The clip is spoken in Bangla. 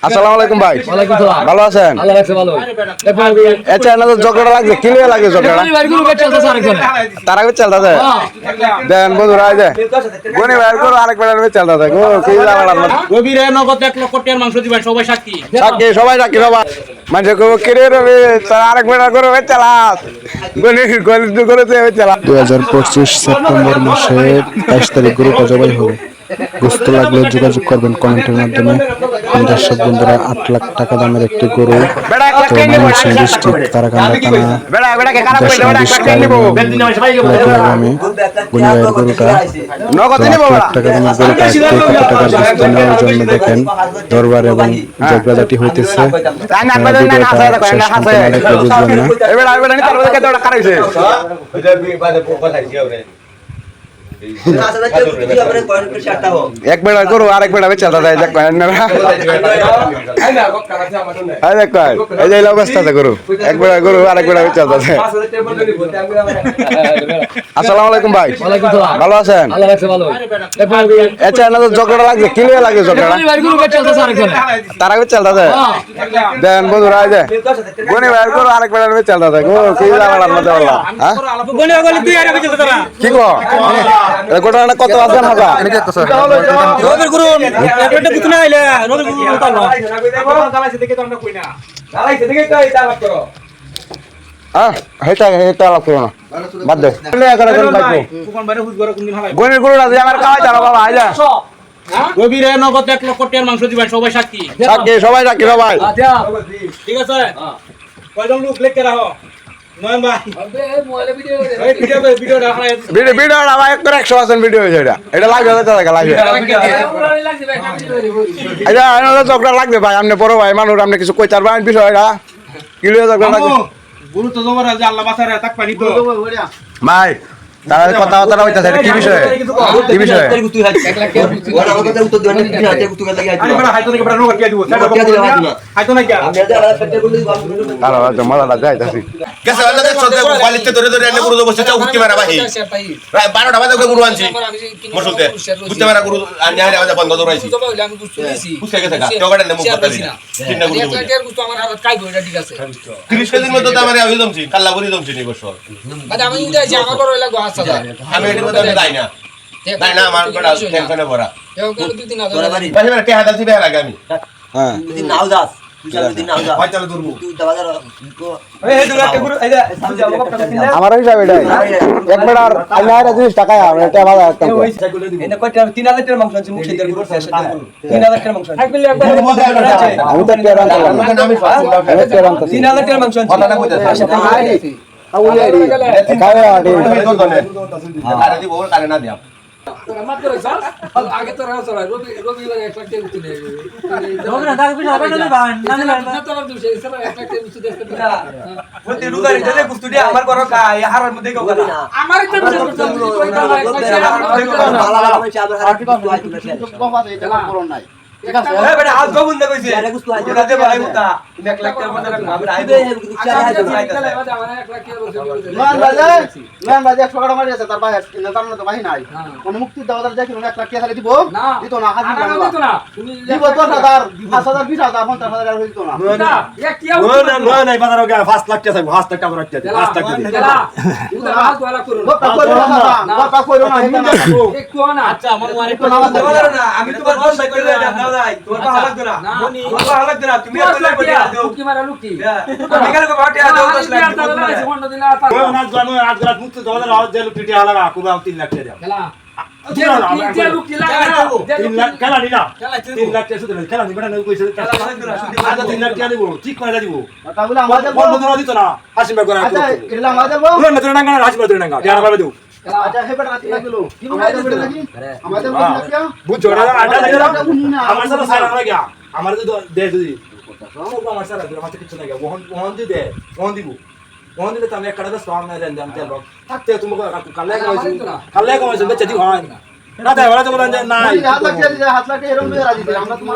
আসসালামু আলাইকুম ভাই। ভালো আছেন? আচ্ছা না তো ঝগড়া লাগছে, কি লিয়ে লাগে ঝগড়া? তার আগে চলতেছে দেন বন্ধুরা এই যে গনি ভাইয়ের গরু আরেক বেড়ার চলতেছে গো কি ঝগড়া রবিরে নগদ 1 লক্ষ টাকার মাংস দিবেন সবাই সাক্ষী সাক্ষী সবাই সাক্ষী সবাই মানে কো কিরে রবি তার আরেক বেড়ার গরু চালাস গনি গলি করেছে চালা 2025 সেপ্টেম্বর মাসের 22 তারিখ গরুটা জবাই হবে। গোস্ত লাগলে যোগাযোগ করবেন কমেন্টের মাধ্যমে। দর্শক বন্ধুরা 8 লাখ টাকা দামের একটি গরু ডিস্ট্রিক্ট কারাকান্দা থানা গরুটা 8 লাখ টাকা দামের গরুটা কত টাকার গোস্ত নেওয়ার জন্য দেখেন দরবার এবং ঝগড়াঝাটি হইতেছে। এক বেড়া গরু আরেক বেড়া চলতে যায় দেখ এই যে অবস্থাতে গরু এক বেড়া গরু আরেক বেড়া চলতেছে। আসসালামু আলাইকুম ভাই। ভালো আছেন? আচ্ছা না তো ঝগড়া লাগছে, কি লিয়ে লাগে ঝগড়া? তার আগে চলতেছে দেন বন্ধুরা এই যে গনি ভাইয়ের গরু আরেক বেড়ার চলতেছে গো কি ঝগড়া মধ্যে বললা হ্যাঁ কি গো ঘটনাটা কত আছে হাজা রবির গুরু একটা কিছু না আইলে রবির গুরু তালো গালাইছে দেখে তো আমরা কই না গালাইছে দেখে তো এটা লাভ করো হেটা লাভ করো না বাদ দে কোন বাইরে হুজ করে কোন দিন হালাই গনির গরু আছে আমার খাওয়াই দাও বাবা আইজা রবিরে নগদ 1 লক্ষ টাকার মাংস দিবেন সবাই সাক্ষী সাক্ষী সবাই সাক্ষী সবাই ঠিক আছে কয়জন লোক লেখকে রাখো নয় ভাই এই মোবাইলে ভিডিও ভাই একটু 100% ভিডিও হয়েছে এটা লাগবে টাকা লাগবে আচ্ছা এটা ঝগড়া লাগবে ভাই আপনি বড় ভাই মানুষ আপনি কিছু কইতার ভাই বিষয়টা কি লিয়ে ঝগড়া লাগবে গুরু তো জবর আছে আল্লাহ বাঁচারে তাক পানি তো ভাই তাহলে কথা কথা হইতাছে কি বিষয় কি বিষয় ওরা আমাদের উত্তর দিবেন কি হাতে কুতুকা লাগি আছে আরে বড় হাইতো নাকি বড় নোট কে দিব হাইতো না কি আমি আজ আলাদা ফেটে বলি আরে তো মালা যাইতাছি কেসে আল্লাহ দেখ সদে কোয়ালিটি ধরে ধরে এনে গুরু বসে চাও উঠতে মারা ভাই প্রায় 12টা বাজে গুরু আনছি মসলতে উঠতে মারা গুরু আনি আরে আমাদের বন্ধ দরাইছি আমি গুস্তু দিছি বুঝতে গেছে গা টগাটা নেমু করতে দিনা তিনটা গুরু এক লাখের গুস্তু আমার হাত কাই গইরা ঠিক আছে 30 কেজির মধ্যে তো আমারে আমি দমছি কাল্লা বড়ি দমছি নি বছর মানে আমি উদাই যে আমার বড় লাগো 8000 আমি এর মধ্যে দাই না আমার বড় টেনশনে ভরা এও কেন দুই দিন আগে ভাই মানে তে হাত দিবে লাগে আমি হ্যাঁ দিন নাও যাস দিন নাও যা ভাই চলে দূরবো তুই বাজার এই দুলা কে গুরু এই যে আমার হিসাব এটাই এক বেড়ার আমি আর 20 টাকা এটা বাজার একটা এটা কয়টা 3000 টাকার মাংস আছে মুখে দের গুরু 3000 টাকার মাংস আছে আমি তো টেরান করলাম আমি টেরান তো 3000 টাকার মাংস আছে কথাটা কইতাছে আরে দিব ওর কারে না দিয়া মাত করে স্যার আগে তো রাও চলে রবি লাগে 1 লাখ টাকা গুস্তু নেই রবি না দাগ বিনা হবে না বান না না তো আর দুশো স্যার 1 লাখ টাকা গুস্তু দেখতে না বলতে রুগারি দে গুস্তু দিয়া আমার ঘর কা হারার মধ্যে কেউ কথা আমার তো বিশেষ করতে কইতা না 1 লাখ টাকা ভালো ভালো হইছে আবার আর কি বাবা এটা করো নাই ঠিক আছে এ বেটা আজ গোবুন দে কইছে আরে গুস্তু আইছে ওরা দে ভাই মুতা 1 লাখ টাকার মধ্যে রাখবো আমি আইবে মান বাজে 100 টাকা মারি আছে তার ভাই নেতার না তো ভাই নাই কোন মুক্তি দাওদার দেখিল 1 লাখ টাকা দিব দিত না হাজির দিত না তুমি দিব 10000 5000 20000 50000 আর হইতো না না এক কি না নাই বাজার ওকে 5 লাখ টাকা 5 লাখ টাকা রাখতে 5 লাখ টাকা উদা হাত ওয়ালা করো কথা কইরো না একটু না আচ্ছা আমার মারে না আমি তোমার বস ভাই কইলে দাও নাই তোর ভালো লাগবে না তোর ভালো লাগবে না তুমি কইলে কইলে দাও কি মারা লুকি আমি কেন কো বাটে দাও 10 লাখ দিলা না জানো আজ রাত মুক্ত দাও আর জেল পিটি হালা কুবা 3 লাখ টাকা খেলা খেলা 3 লাখ খেলা নিনা 3 লাখ টাকা শুধু খেলা নিবে না কইছে আজ 3 লাখ টাকা দিব ঠিক করে দিব কথা বলে আমাদের বন্ধ ধরা দিত না হাসিম ভাই করে আচ্ছা এলা আমাদের বল না তোর নাঙ্গা হাসিম ভাই তোর নাঙ্গা টাকা পাবে দেব আচ্ছা হে বেটা রাতি লাগিলো কি আমাদের বেটা লাগি আমাদের বল না কি বুঝছো না আটা আমার সাথে সারা হয়ে গয়া আমার তো দে দিদি আমার সারা আমার তো কিছু না গয়া ওহন দে ওহন দিব ওহন দিলে তো আমি একটা কাটা স্ট্রং না দেন তেল থাকতে তুমি কালে কমাইছো বেচে দি হয় না তাই বলা তো বলেন যে না হাত লাগছে এরকম রাজি আমরা তোমার